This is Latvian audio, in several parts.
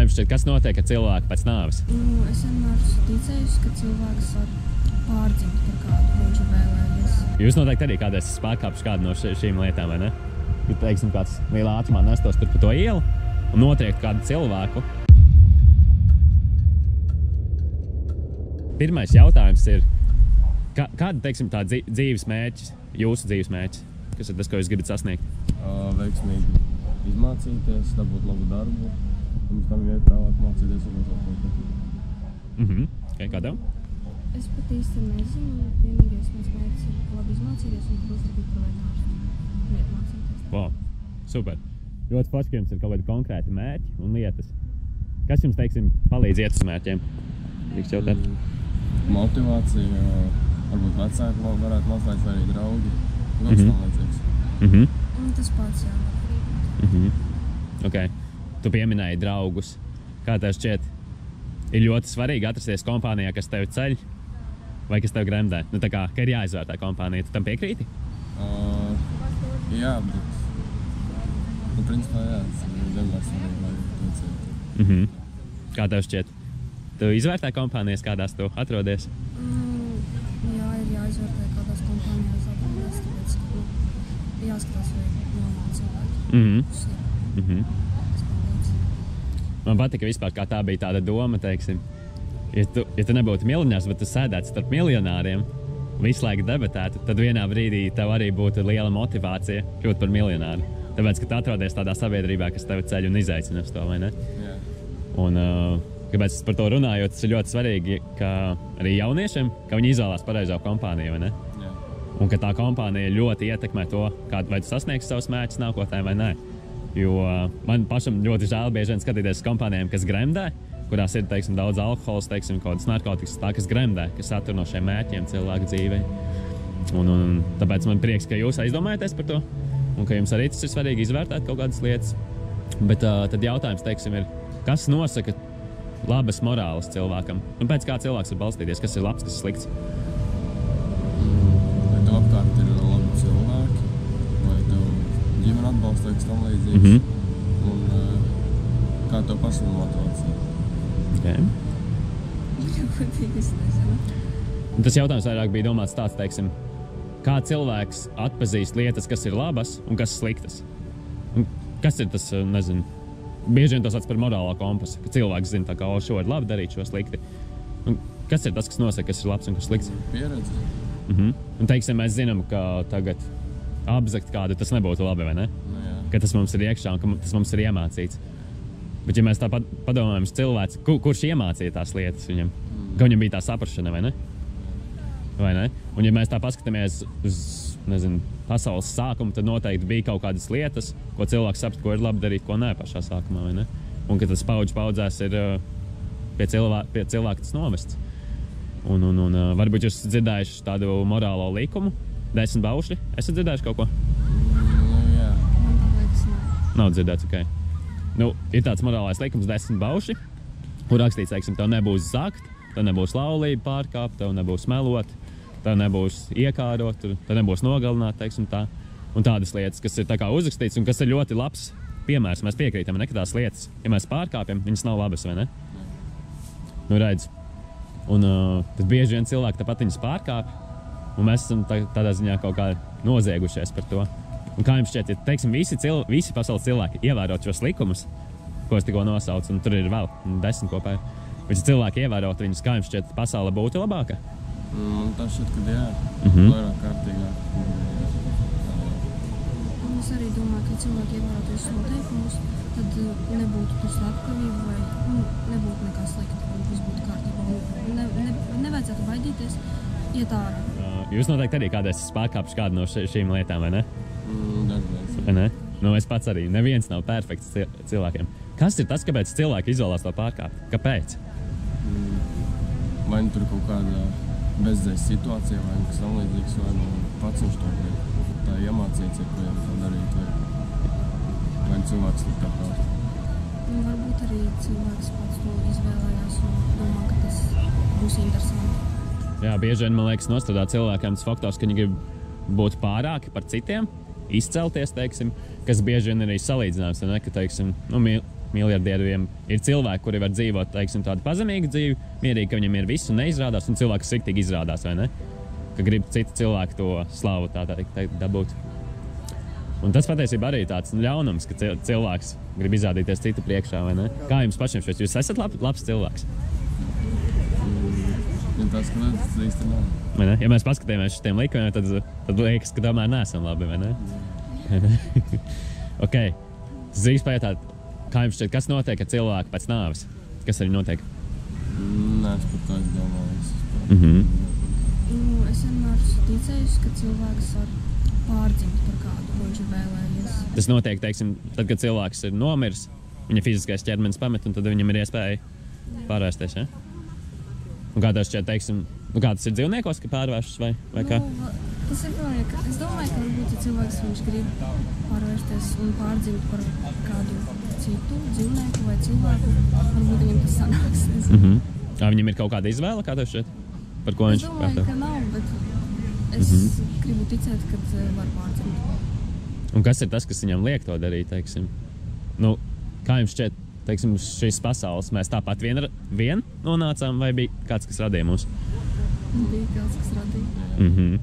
jums šķiet, kas notiek ar cilvēku pēc nāves? Es vienmēr esmu ticējusi, ka cilvēks var pārdzimt par kādu, ko viņš ir vēlējies. Jūs noteikti arī kādreiz esat pārkāpis kādu no šīm lietām, vai ne? Ja, teiksim, kāds lielā ātrumā nestos tur pa to ielu un notriekt kādu cilvēku. Pirmais jautājums ir, kāda, teiksim, tā dzīves mērķis, jūsu dzīves mērķis? Kas ir tas, ko jūs gribat sasniegt? Veiksmīgi izmācīties, dabūt labu darbu, un tam iet tālāk mācīties un uzlabot. Okay, kā tev? Es pat īsti nezinu, vienīgais mans mērķis ir labi izmācīties un būs arī par veterināšu un iet mācīties. Wow, super. Ļoti forši, ka jums ir kaut kādi konkrēti mērķi un lietas. Kas jums, teiksim, palīdz iet uz mērķiem? Drīkst jautāt? Motivācija, varbūt vecāki varētu motivēt, vai arī draugi. Kaut kas tam līdzīgs. Un tas pats, jā. Ok. Tu pieminēji draugus. Kā tev šķiet? Ir ļoti svarīgi atrasties kompānijā, kas tevi ceļ vai kas tev gremdē? Nu tā kā, ka ir jāizvērtē kompānija. Tu tam piekrīti? Jā, bet... Nu, principā, jā, tas ir vienmēr svarīgi, lai to ceļu. Kā tev šķiet? Tu izvērtē kompānijas, kādās tu atrodies? Jā, ir jāizvērtē kādās kompānijās atrodies, tāpēc, ka jāskatās, vai normāli cilvēki. Man patika vispār, kā tā bija tāda doma, teiksim. Ja tu nebūtu miljonārs, bet tu sēdētu starp miljonāriem, visu laiku debatētu, tad vienā brīdī tev arī būtu liela motivācija kļūt par miljonāru. Tāpēc, ka tu atrodies tādā sabiedrībā, kas tevi ceļ un izaicina uz to, vai ne? Jā. Un kāpēc es par to runāju, tas ir ļoti svarīgi, ka arī jauniešiem, ka viņi izvēlās pareizo kompāniju, vai ne? Jā. Un ka tā kompānija ļoti ietekmē to, vai tu sasniegsi savus mērķus nākotnē vai nē. Jo man pašam ļoti žēl bieži vien skatīties kompānijām, kas gremdē, kurās ir, teiksim, daudz alkohols, teiksim, kādas narkotikas, tā, kas gremdē, kas satur no šiem mērķiem cilvēku dzīvei. Un tāpēc man prieks, ka jūs aizdomājaties par to, un ka jums arī tas ir svarīgi izvērtēt kaut kādas lietas. Bet tad jautājums, teiksim, ir, kas nosaka labas morāles cilvēkam? Un pēc kā cilvēks var balstīties, kas ir labs, kas ir slikts? Vai tev apkārt ir labi cilvēki, vai tev ģimene atbalsta, kas tam līdzīgs, un kā tev pašam motivācija? Okay. Godīgi es nezinu. Un tas jautājums vairāk bija domāts tāds, teiksim, kā cilvēks atpazīst lietas, kas ir labas un kas sliktas? Un kas ir tas, nezinu, bieži vien to sauc par morālo kompasu, ka cilvēks zina, tā kā, šo ir labi darīt, šo slikti. Un kas ir tas, kas nosaka, kas ir labs un kas slikts? Pieredze. Un, teiksim, mēs zinām, ka tagad apzakt kādu, tas nebūtu labi, vai ne? Nu, jā. Ka tas mums ir iekšā un ka tas mums ir iemācīts. Bet, ja mēs tā padomājam uz cilvēks, kurš iemācīja tās lietas viņam, ka viņam bija tā saprašana, vai ne? Vai ne? Un, ja mēs tā paskatāmies uz, nezinu, pasaules sākumu, tad noteikti bija kaut kādas lietas, ko cilvēks saprast, ko ir labi darīt, ko nē pašā sākumā, vai ne? Un, ka tas paudzēs ir pie cilvēka tas novests. Un varbūt jūs dzirdējuši tādu morālo likumu, 10 baušļi. Esat dzirdējuši kaut ko? Nu, jā. Man tā liekas, Nav dzirdēts, ok. Nu, ir tāds morālais likums 10 baušļi, kur rakstīts, teiksim, tev nebūs zakt, tev nebūs laulība pārkāpt, tev nebūs melot, tev nebūs iekārot, tev nebūs nogalināt, teiksim tā. Un tādas lietas, kas ir tā kā uzrakstīts un kas ir ļoti labs piemērs. Mēs piekrītam, ne, ka tās lietas, ja mēs pārkāpjam, viņas nav labas, vai ne? Nu, redz. Un tad bieži vien cilvēki tāpat viņas pārkāpj, un mēs esam tādā ziņā kaut kā noziegušies par to. Un kā jums šķiet, ja, teiksim, visi pasaules cilvēki ievērot šos likumus, ko es tikko nosaucu, un tur ir vēl 10 kopā, bet ja cilvēki ievērot viņus, kā jums šķiet, pasaule būtu labāka? Man tā šķiet, ka jā, vairāk kārtīgāk. Un es arī domāju, ka cilvēki ievērot visus noteikumus, tad nebūtu tur slepkavība vai nebūtu nekā slikta, un viss būtu kārtībā. Nevajadzētu baidīties iet ārā. Jūs noteikti arī kādreiz esat pārkāpši kādu no šīm lietām, vai ne? Dažreiz. Vai ne? Nu, es pats arī. Neviens nav perfekts cilvēkiem. Kas ir tas, kāpēc cilvēki izvēlās to pārkāpt? Kāpēc? Vai nu tur kaut kāda bezdēļas situācija, vai kas tam līdzīgs, vai nu pats viņš to tā iemācīts, ja ko jau tā darīt, vai nu cilvēks tik tā prāt. Varbūt arī cilvēks pats to izvēlējās un domā, ka tas būs interesanti. Jā, bieži vien, man liekas, nostrādā cilvēkiem tas faktors, ka viņi grib būt pārāki par citiem, izcelties, teiksim, kas bieži vien arī salīdzinājums, ne, ka, teiksim, nu, miljardieriem ir cilvēki, kuri var dzīvot, teiksim, tādu pazemīgu dzīvi, mierīgi, ka viņam ir viss un neizrādās, un cilvēki siktīgi izrādās, vai ne? Ka grib citi cilvēki to slavu tā teikt dabūt. Un tas patiesībā arī tāds ļaunums, ka cilvēks grib izrādīties citu priekšā, vai ne? Kā jums pašiem šķiet, jūs esat labs cilvēks? Ja tas, ka tas īsti nav. Vai ne? Ja mēs paskatāmies uz tiem likumiem, tad liekas, ka tomēr neesam labi, vai ne? Ok. Es drīkst pajautāt, kā jums šķiet, kas notiek ar cilvēku pēc nāves? Kas arī notiek? Nē, es par to domāju. Es vienmēr esmu ticējis, ka cilvēks var pārdzimt par kādu, ko viņš ir vēlējies. Tas notiek, teiksim, tad, kad cilvēks ir nomiris, viņa fiziskais ķermenis pamet, un tad viņam ir iespēja pārvērsties, ja? Un kā tas šķiet, teiksim, kā tas ir dzīvniekos, ka pārvēršas vai kā? Tas ir domāju, ka varbūt, ja cilvēks viņš grib pārvērsties un pārdzimt par kādu citu dzīvnieku vai cilvēku, varbūt viņam tas sanāks. Viņam ir kaut kāda izvēle, kā tas šķiet? Par ko viņš domāju, ka nav, bet es gribu ticēt, ka var pārdzimt. Un kas ir tas, kas viņam liek to darīt, teiksim? Nu, kā jums šķiet, teiksim, šīs pasaules mēs tāpat vien nonācām, vai bija kāds, kas radīja mūs? Bija kāds, kas radīja.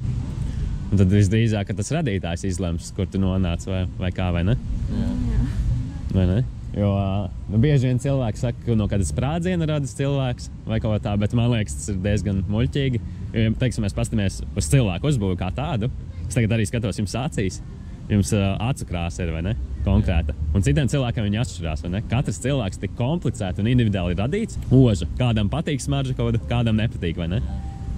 Un tad visdrīzāk, ka tas radītājs izlems, kur tu nonāc, vai kā, vai ne? Jā. Vai ne? Jo bieži vien cilvēki saka, ka no kādas sprādziena radas cilvēks vai kaut tā, bet man liekas, tas ir diezgan muļķīgi. Jo, teiksim, mēs pastamies uz cilvēku uzbūvi kā tādu. Es tagad arī skatos jums acīs. Jums acu krāsa ir, vai ne? Konkrēta. Un citiem cilvēkiem viņi atšķirās, vai ne? Katrs cilvēks tik komplicēti un individuāli radīts. Oža. Kādam patīk smarža, kādam nepatīk, vai ne?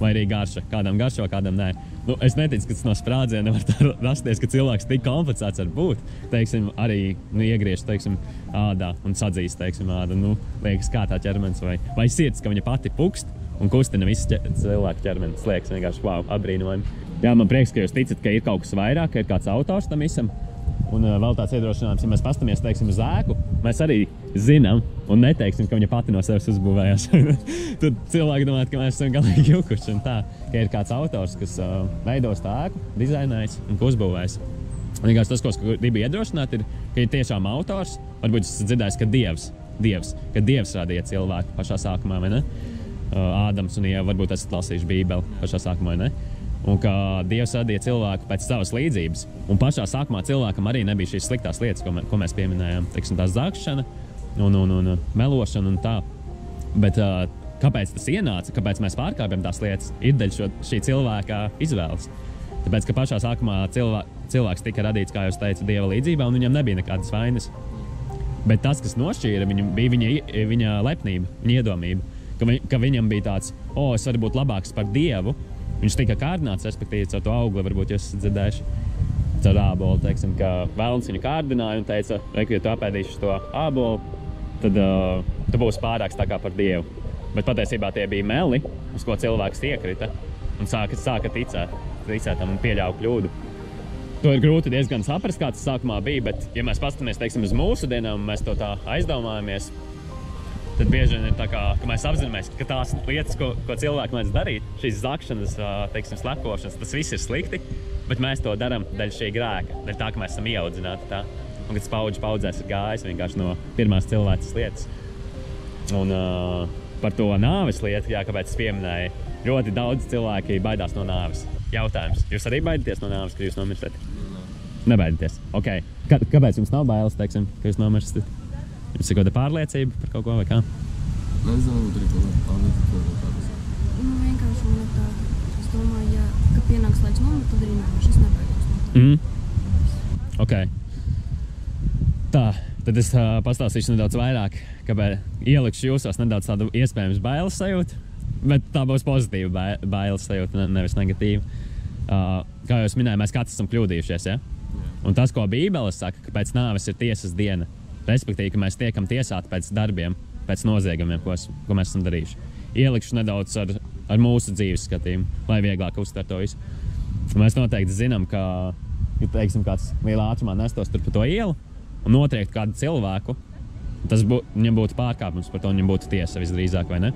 Vai arī garša. Kādam garšo, kādam nē. Nu, es neticu, ka tas no sprādziena var tā rasties, ka cilvēks tik komplicēts var būt. Teiksim, arī iegriež, teiksim, ādā un sadzīst, teiksim, āda. Nu, liekas, kā tā ķermenis vai sirds, ka viņa pati pukst un kustina visu cilvēku ķermenis. Liekas vienkārši, wow, apbrīnojami. Jā, man prieks, ka jūs ticat, ka ir kaut kas vairāk, ka ir kāds autors tam visam. Un vēl tāds iedrošinājums, ja mēs pastamies, teiksim, uz ēku, mēs arī zinām un neteiksim, ka viņa pati no sevis uzbūvējās. Tad cilvēki domā, ka mēs esam galīgi jukuši un tā, ka ir kāds autors, kas veidos tā ēku, dizainējis un uzbūvējis. Vienkārši tas, ko es gribu iedrošināt, ir, ka ir tiešām autors, varbūt es dzirdējis, ka Dievs radīja cilvēku pašā sākumā, vai ne? Ādams un Ieva, varbūt esat lasījuši Bībeli pašā sākumā, vai ne? Un ka Dievs radīja cilvēku pēc savas līdzības. Un pašā sākumā cilvēkam arī nebija šīs sliktās lietas, ko mēs pieminējām. Teiksim, tā zagšana un melošana un tā. Bet kāpēc tas ienāca, kāpēc mēs pārkāpjam tās lietas, ir daļa šī cilvēka izvēles. Tāpēc, ka pašā sākumā cilvēks tika radīts, kā jūs teicat, Dieva līdzībā, un viņam nebija nekādas vainas. Bet tas, kas nošķīra viņu, bija viņa lepnība, viņa iedomība. Ka viņam bija tāds, es varu būt labāks par Dievu. Viņš tika kārdināts, respektīvi, caur to augli, varbūt jūs esat dzirdējuši, caur ābolu, teiksim, ka vēlns viņu kārdināja un teica, ja tu apēdīši to ābolu, tad tu būsi pārāks tā kā par Dievu. Bet patiesībā tie bija meli, uz ko cilvēks iekrita un sāka ticēt un pieļauj kļūdu. To ir grūti diezgan saprast, kā tas sākumā bija, bet, ja mēs pastamies, teiksim, uz mūsu dienām, mēs to tā aizdomājamies, tad bieži vien ir tā kā, ka mēs apzināmies, ka tās lietas, ko cilvēki mēdz darīt, šīs zakšanas, teiksim, slepošanas, tas viss ir slikti, bet mēs to darām daļa šī grēka, daļa tā, ka mēs esam ieaudzināti tā. Un kad paudzēs ir gājis vienkārši no pirmās cilvēces lietas. Un par to nāves lietu, kāpēc es pieminēju, ļoti daudz cilvēki baidās no nāves. Jautājums, jūs arī baidieties no nāves, ka jūs nomirsiet? Nebaidieties. Ok. Kāpēc jums nav bailes, teiksim, ka jūs nomirsiet? Jums ir kāda pārliecība par kaut ko vai kā? Es domāju, ka tur ir pārliecība par kādas. Vienkārši man ir tāda. Es domāju, ka pienāks laiks nomirt, tad arī nemiršu. Es nebaidos no tā. Ok. Tā, tad es pastāstīšu nedaudz vairāk, kāpēc ielikšu jūsos nedaudz tādu iespējams bailes sajūtu, bet tā būs pozitīva bailes sajūta, nevis negatīva. Kā jau es minēju, mēs katrs esam kļūdījušies, ja? Un tas, ko Bībele saka, ka pēc nāves ir tiesas diena. Respektīvi, ka mēs tiekam tiesāti pēc darbiem, pēc noziegumiem, ko mēs esam darījuši. Ielikšu nedaudz ar mūsu dzīves skatījumu, lai vieglāk uztver to visu. Mēs noteikti zinām, ka, teiksim, kāds lielā ātrumā nestos tur pa to ielu un notriekt kādu cilvēku, viņam būtu pārkāpums, par to viņam būtu tiesa visdrīzāk, vai ne?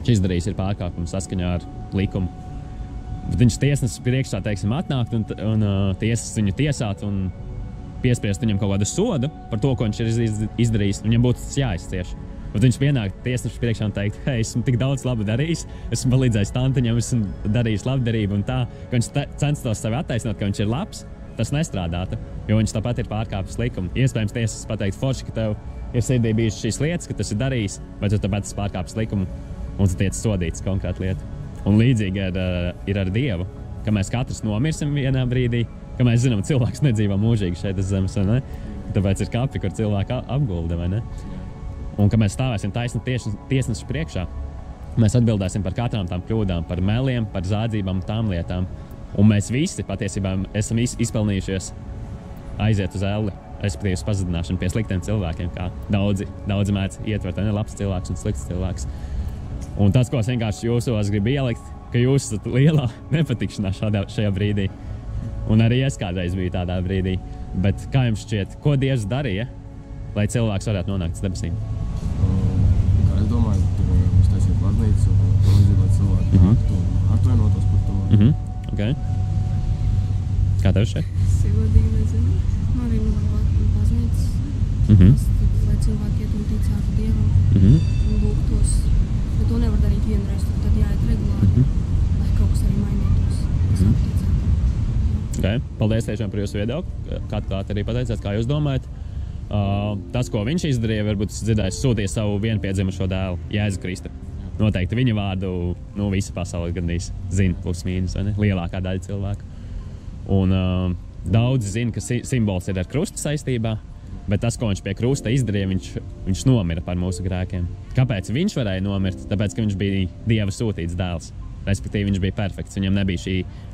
Šis darījis ir pārkāpums saskaņā ar likumu. Bet viņš tiesnesis priekšā, teiksim, atnākt un tiesas viņu tiesāt un piespriest viņam kaut kādu sodu par to, ko viņš ir izdarījis, viņam būtu tas jāizcieš. Bet viņš pienāk tiesneša priekšā un teikt, hei, esmu tik daudz labu darījis, esmu palīdzējis tantiņam, esmu darījis labdarību un tā, ka viņš censtos sevi attaisnot, ka viņš ir labs, tas nestrādātu, jo viņš tāpat ir pārkāpis likumu. Iespējams, tiesas pateikt, forši, ka tev ir sirdī bijušas šīs lietas, ka tas ir darījis, bet tu tāpēc esi pārkāpis likumu un tu tiec sodīts konkrētu lietu. Un līdzīgi ir ar Dievu, ka mēs katrs nomirsim vienā brīdī, ka mēs zinām, cilvēks nedzīvo mūžīgi šeit uz zemes, vai ne? Tāpēc ir kapi, kur cilvēki apgulda, vai ne? Un ka mēs stāvēsim taisni tiesneša priekšā, mēs atbildēsim par katrām tām kļūdām, par meliem, par zādzībām, tām lietām. Un mēs visi patiesībā esam izpelnījušies aiziet uz elli, respektīvi uz pazudināšanu pie sliktiem cilvēkiem, kā daudzi mēdz ietvert, ne labs cilvēks un slikts cilvēks. Un tas, ko es vienkārši jūsos gribu ielikt, ka jūs esat lielā nepatikšanā šajā brīdī. Un arī es kādreiz biju tādā brīdī. Bet kā jums šķiet, ko Dievs darīja, lai cilvēks varētu nonākt uz debesīm? Kā es domāju, ka mums taisīt baznīcu, lai cilvēki nāktu un atvainotos par to. Okay. Kā tev šeit? Es godīgi nezinu. Man arī baznīcas, lai cilvēki iet un ticētu Dievam un lūgtos. Bet to nevar darīt vienreiz, tad jāiet regulāri, lai kaut kas arī mainītos. Okay. Paldies tiešām par jūsu viedokli. Kāds arī pateicāt, kā jūs domājat. Tas, ko viņš izdarīja, varbūt es dzirdēju, sūtīja savu vienpiedzimušo dēlu, Jēzu Kristu. Noteikti viņa vārdu visa pasaule gandrīz zina, plus mīnus, vai ne? Lielākā daļa cilvēku. Un daudzi zina, ka simbols ir ar krusta saistībā, bet tas, ko viņš pie krusta izdarīja, viņš nomira par mūsu grēkiem. Kāpēc viņš varēja nomirt? Tāpēc, ka viņš bija Dieva sūtīts dēls. Respektīvi, viņš bija perfekts, viņam nebija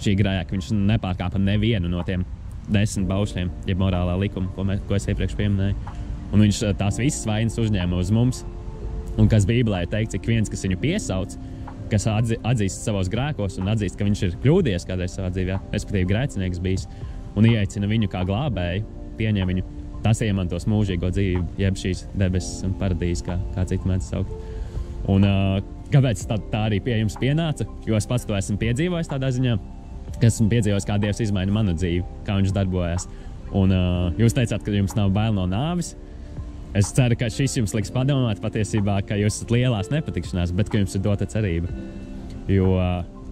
šī grēka, viņš nepārkāpa nevienu no tiem 10 baušļiem, jeb morālā likuma, ko es iepriekš pieminēju. Un viņš tās visas vainas uzņēma uz mums. Un kas Bībelē ir teikts, ik viens, kas viņu piesauc, kas atzīst savos grēkos un atzīst, ka viņš ir kļūdies kādreiz savā dzīvē, respektīvi grēcinieks bijis, un ieaicina viņu kā glābēju, pieņem viņu, tas iemantos mūžīgo dzīvi, jeb šīs debesis un paradīzes, kā citi mēdz saukt. Un kāpēc tā arī pie jums pienāca? Jo es pats to esmu piedzīvojis tādā ziņā, ka esmu piedzīvojis, kā Dievs izmaina manu dzīvi, kā viņš darbojas. Un jūs teicāt, ka jums nav bail no nāvis. Es ceru, ka šis jums liks padomāt patiesībā, ka jūs esat lielās nepatikšanās, bet ka jums ir dota cerība. Jo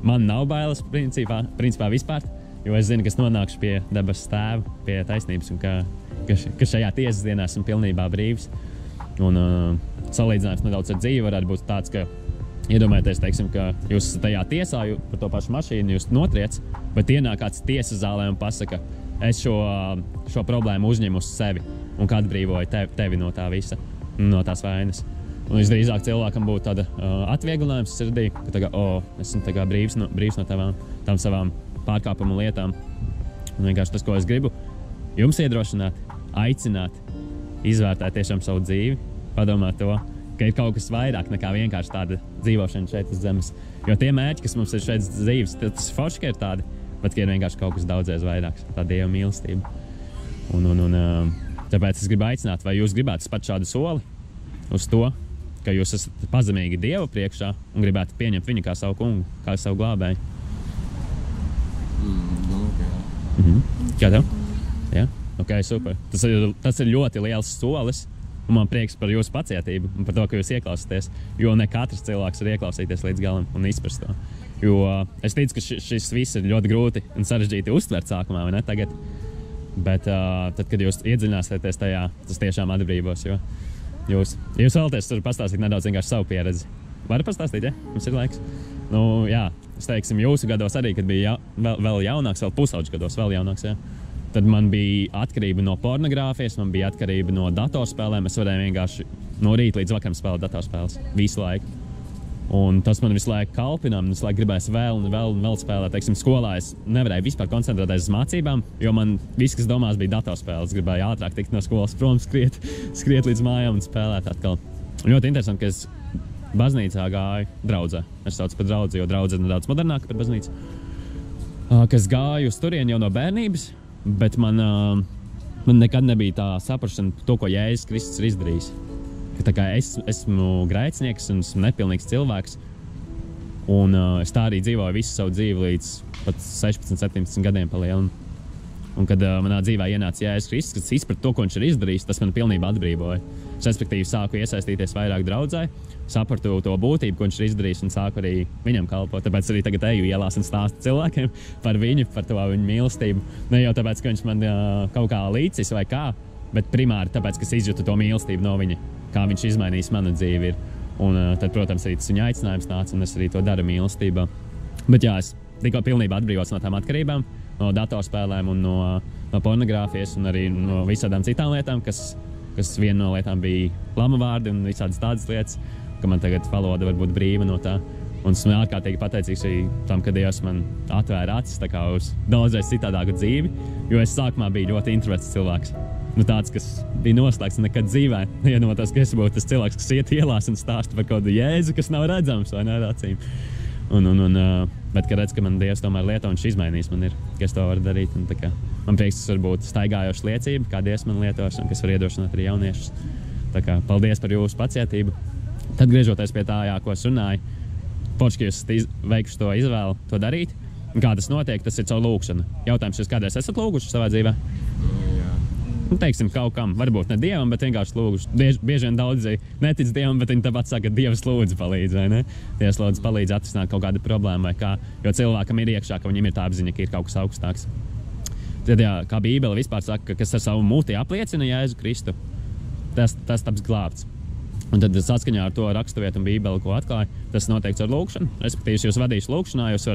man nav bailes principā vispār, jo es zinu, ka es nonākšu pie debesu tēva, pie taisnības un ka šajā tiesas dienā esmu pilnībā brīvs. Un salīdzinājums nedaudz ar dzīvi varētu būt tāds, ka iedomājieties, teiksim, ka jūs esat tajā tiesā par to pašu mašīnu, jūs notriec, bet ienāk kāds tiesas zālē un pasaka, es šo problēmu uzņemu uz sevi un ka atbrīvoju tevi no tā visa, no tās vainas. Un visdrīzāk cilvēkam būtu tāda atvieglinājums sirdī, ka tagad, esmu tagad brīvs no tām savām pārkāpumu lietām. Un vienkārši tas, ko es gribu jums iedrošināt, aicināt, izvērtēt tiešām savu dzīvi, padomāt to, ka ir kaut kas vairāk nekā vienkārši tāda dzīvošana šeit uz zemes. Jo tie mērķi, kas mums ir šeit dzīves, tas forši, ka ir tādi, bet ka ir vienkārši kaut kas daudzreiz vairāks, tā Dieva mīlestība. Un tāpēc es gribu aicināt, vai jūs gribētu spēt šādu soli uz to, ka jūs esat pazemīgi Dieva priekšā un gribētu pieņemt viņu kā savu kungu, kā savu glābēju. Kā tev? Jā? Ok, super. Tas ir ļoti liels solis. Un man prieks par jūsu pacietību un par to, ka jūs ieklausāties, jo ne katrs cilvēks var ieklausīties līdz galam un izprast to. Jo es ticu, ka šis viss ir ļoti grūti un sarežģīti uztvert sākumā, vai ne tagad? Bet tad, kad jūs iedziļināsieties tajā, tas tiešām atbrīvos, jo jūs vēlaties tur pastāstīt nedaudz vienkārši savu pieredzi. Varu pastāstīt, ja? Mums ir laiks. Nu, jā, es teiksim, jūsu gados arī, kad bija vēl jaunāks, vēl pusauģu gados, vēl jaunāks, jā. Tad man bija atkarība no pornogrāfijas, man bija atkarība no datorspēlēm. Es varēju vienkārši no rīta līdz vakaram spēlēt datorspēles visu laiku. Un tas man visu laiku kalpināja, man visu laiku gribēs vēl spēlēt. Teiksim, skolā es nevarēju vispār koncentrēties uz mācībām, jo man viss, kas domās, bija datorspēles. Gribēju ātrāk tikt no skolas prom, skriet līdz mājām un spēlēt atkal. Ļoti interesanti, ka es baznīcā gāju draudzē. Es saucu par draudzi, jo draudze ir nedaudz modernāka par baznīcu. Kas gāju uz turieni jau no bērnības. Bet man nekad nebija tā saprašana par to, ko Jēzus Kristus ir izdarījis. Ka tā kā es esmu grēcinieks un esmu nepilnīgs cilvēks, un es tā arī dzīvoju visu savu dzīvi līdz pat 16, 17 gadiem pa lielu. Un kad manā dzīvē ienāca Jēzus Kristus, kas izprata to, ko viņš ir izdarījis, tas man pilnībā atbrīvoja. Es, respektīvi, sāku iesaistīties vairāk draudzē, sapratu to būtību, ko viņš ir izdarījis, un sāku arī viņam kalpot. Tāpēc arī tagad eju ielās un stāstu cilvēkiem par viņu, par to viņu mīlestību. Ne jau tāpēc, ka viņš man kaut kā līdzis vai kā, bet primāri tāpēc, ka es izjūtu to mīlestību no viņa, kā viņš izmainījis manu dzīvi. Un tad, protams, arī tas viņa aicinājums nāca, un es arī to daru mīlestībā. Bet jā, es tikko pilnībā atbrīvots no tām atkarībām, no datorspēlēm un no pornogrāfijas un arī no visādām citām lietām, kas viena no lietām bija lama vārdi un visādas tādas lietas, ka man tagad valoda var būt brīva no tā. Un esmu ārkārtīgi pateicīgs arī tam, ka Dievs man atvēra acis tā kā uz daudzreiz citādāku dzīvi, jo es sākumā biju ļoti introverts cilvēks. Tāds, kas bija noslēgts nekad dzīvē, iedomātos, ka es būtu tas cilvēks, kas iet ielās un stāsta par kādu Jēzu, kas nav redzams vai ne ar acīm. Bet, kad redz, ka man Dievs tomēr lieto, viņš izmainīs man ka es to varu darīt. Un, kā, man prieks, tas var būt staigājošs liecība, kā Dievs man lietos un kas var iedrošināt arī jauniešus. Tā kā paldies par jūsu pacietību. Tad, griežoties pie tā, ko es runāju, forši, ka jūs veikuši to izvēli, to darīt. Un kā tas notiek, tas ir caur lūgšanu. Jautājums, jūs kādreiz esat lūguši savā dzīvē? Teiksim, kaut kam, varbūt ne Dievam, bet vienkārši lūguši. Bieži vien daudzi netic Dievam, bet viņi tāpat saka, ka Dievs lūdzu palīdz, vai ne? Dievs lūdzu palīdz atrisināt kaut kādu problēmu vai kā, jo cilvēkam ir iekšā, ka viņam ir tā apziņa, ka ir kaut kas augstāks. Tad, jā, kā Bībele vispār saka, kas ar savu muti apliecina Jēzu Kristu, tas taps glābts. Un tad saskaņā ar to raksturvietu un Bībeli, ko atklāja, tas noteikts ar lūgšanu. Respektīvi, jūs vadīs lūgšanā, jūs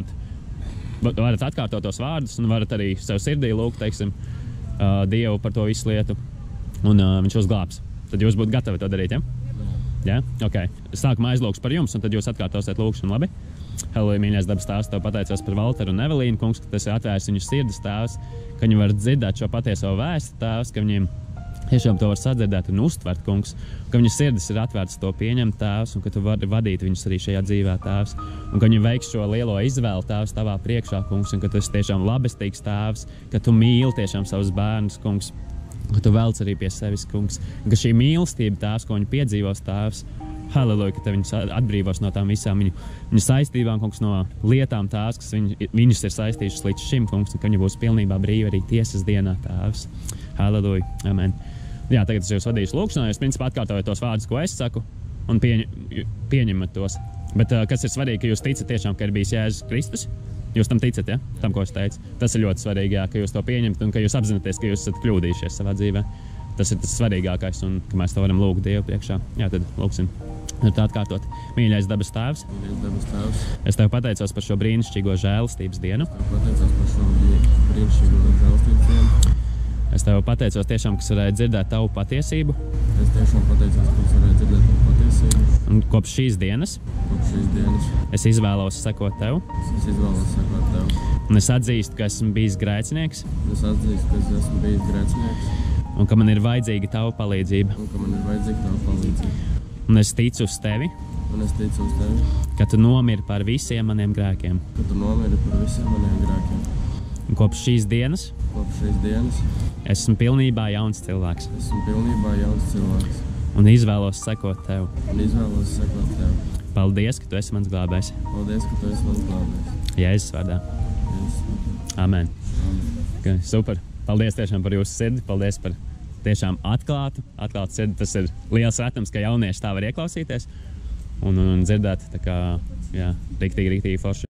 varat atkārtot tos vārdus un varat arī sev sirdī lūgt, teiksim, Dievu par to visu lietu, un viņš jūs glābs. Tad jūs būtu gatavi to darīt, ja? Jā? Ok. Sākumā aizlūgšu par jums, un tad jūs atkārtosiet lūgšanu, labi? Halleluja, mīļais dabas tēvs, tev pateicos par Valteru un Evelīnu, kungs, ka tas ir atvērs viņu sirdes tēvs, ka viņi var dzirdēt šo patieso vēstu tēvs, ka viņiem tiešām to var sadzirdēt un uztvert, kungs, ka viņu sirdis ir atvērts to pieņemt tēvs, un ka tu vari vadīt viņus arī šajā dzīvē tēvs, un ka viņi veiks šo lielo izvēli tēvs tavā priekšā, kungs, un ka tu esi tiešām labestīgs tēvs, ka tu mīli tiešām savus bērnus, kungs, ka tu velc arī pie sevis, kungs, un ka šī mīlestība tēvs, ko viņi piedzīvos tēvs, halleluja, ka te viņus atbrīvos no tām visām viņu saistībām, kungs, no lietām tēvs, kas viņus ir saistījušas līdz šim, kungs, un ka viņi būs pilnībā brīvi arī tiesas dienā tēvs. Halleluja, amen. Jā, tagad es jūs vadīšu lūgšanā, jūs principā atkārtojat tos vārdus, ko es saku, un pieņemat tos. Bet kas ir svarīgi, ka jūs ticat tiešām, ka ir bijis Jēzus Kristus? Jūs tam ticat, ja? Tam, ko es teicu. Tas ir ļoti svarīgi, jā, ka jūs to pieņemat un ka jūs apzināties, ka jūs esat kļūdījušies savā dzīvē. Tas ir tas svarīgākais, un ka mēs to varam lūgt Dievu priekšā. Jā, tad lūgsim. Tā atkārtot. Mīļais dabas tēvs, es tev pateicos par šo brīnišķīgo žēlastības dienu. Es tev pateicos tiešām, kas varēja dzirdēt tavu patiesību. Es tiešām pateicos, kas varēja dzirdēt tavu patiesību. Un kopš šīs dienas es izvēlos sekot tev. Un es atzīstu, ka esmu bijis grēcinieks. Un ka man ir vajadzīga tava palīdzība. Un es ticu uz tevi. Ka tu nomiri par visiem maniem grēkiem. Un kopš šīs dienas esmu pilnībā jauns cilvēks. Un izvēlos sekot tev. Paldies, ka tu esi mans glābējs. Jēzus vārdā. Amen. Okay, super. Paldies tiešām par jūsu sirdi. Paldies par tiešām atklātu sirdi. Tas ir liels retums, ka jaunieši tā var ieklausīties un dzirdēt. Tā kā, jā, riktīgi forši.